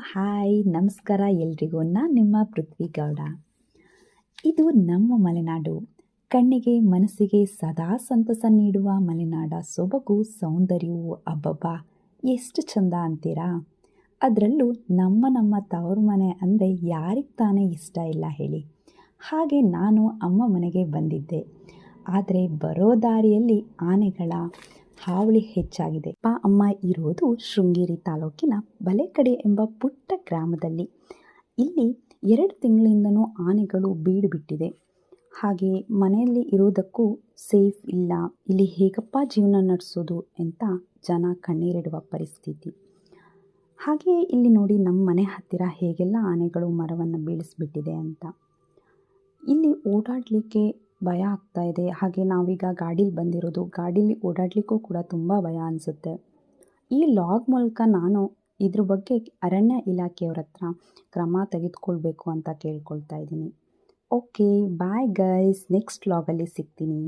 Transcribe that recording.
Hi ನಮಸ್ಕಾರ ಎಲ್ರಿಗೂ. ನಾನು ನಿಮ್ಮ ಪೃಥ್ವಿ ಗೌಡ. ಇದು ನಮ್ಮ ಮಲೆನಾಡು. ಕಣ್ಣಿಗೆ ಮನಸ್ಸಿಗೆ ಸದಾ ಸಂತಸ ನೀಡುವ ಮಲೆನಾಡ ಸೊಬಗು ಸೌಂದರ್ಯವು ಅಬ್ಬಬ್ಬಾ ಎಷ್ಟು ಚಂದ ಅಂತೀರಾ. ಅದರಲ್ಲೂ ನಮ್ಮ ತವರು ಮನೆ ಅಂದರೆ ಯಾರಿಗೆ ತಾನೇ ಇಷ್ಟ ಇಲ್ಲ ಹೇಳಿ. ಹಾಗೆ ನಾನು ಅಮ್ಮ ಮನೆಗೆ ಬಂದಿದ್ದೆ. ಆದರೆ ಬರೋ ದಾರಿಯಲ್ಲಿ ಆನೆಗಳ ಹಾವಳಿ ಹೆಚ್ಚಾಗಿದೆ. ಅಪ್ಪ ಅಮ್ಮ ಇರೋದು ಶೃಂಗೇರಿ ತಾಲೂಕಿನ ಬಲೆಕಡೆ ಎಂಬ ಪುಟ್ಟ ಗ್ರಾಮದಲ್ಲಿ. ಇಲ್ಲಿ 2 ತಿಂಗಳಿಂದನೂ ಆನೆಗಳು ಬೀಡು ಬಿಟ್ಟಿದೆ. ಹಾಗೆ ಮನೆಯಲ್ಲಿ ಇರೋದಕ್ಕೂ ಸೇಫ್ ಇಲ್ಲ. ಇಲ್ಲಿ ಹೇಗಪ್ಪ ಜೀವನ ನಡೆಸೋದು ಅಂತ ಜನ ಕಣ್ಣೀರಿಡುವ ಪರಿಸ್ಥಿತಿ. ಹಾಗೆಯೇ ಇಲ್ಲಿ ನೋಡಿ ನಮ್ಮ ಮನೆ ಹತ್ತಿರ ಹೇಗೆಲ್ಲ ಆನೆಗಳು ಮರವನ್ನು ಬೀಳಿಸ್ಬಿಟ್ಟಿದೆ ಅಂತ. ಇಲ್ಲಿ ಓಡಾಡಲಿಕ್ಕೆ ಭಯ ಆಗ್ತಾ ಇದೆ. ಹಾಗೆ ನಾವೀಗ ಗಾಡೀಲಿ ಬಂದಿರೋದು, ಗಾಡೀಲಿ ಓಡಾಡಲಿಕ್ಕೂ ಕೂಡ ತುಂಬ ಭಯ ಅನಿಸುತ್ತೆ. ಈ ಲಾಗ್ ಮೂಲಕ ನಾನು ಇದ್ರ ಬಗ್ಗೆ ಅರಣ್ಯ ಇಲಾಖೆಯವ್ರ ಹತ್ರ ಕ್ರಮ ತೆಗೆದುಕೊಳ್ಬೇಕು ಅಂತ ಕೇಳ್ಕೊಳ್ತಾ ಇದ್ದೀನಿ. ಓಕೆ, ಬಾಯ್ ಗೈಸ್, ನೆಕ್ಸ್ಟ್ ಲಾಗಲ್ಲಿ ಸಿಗ್ತೀನಿ.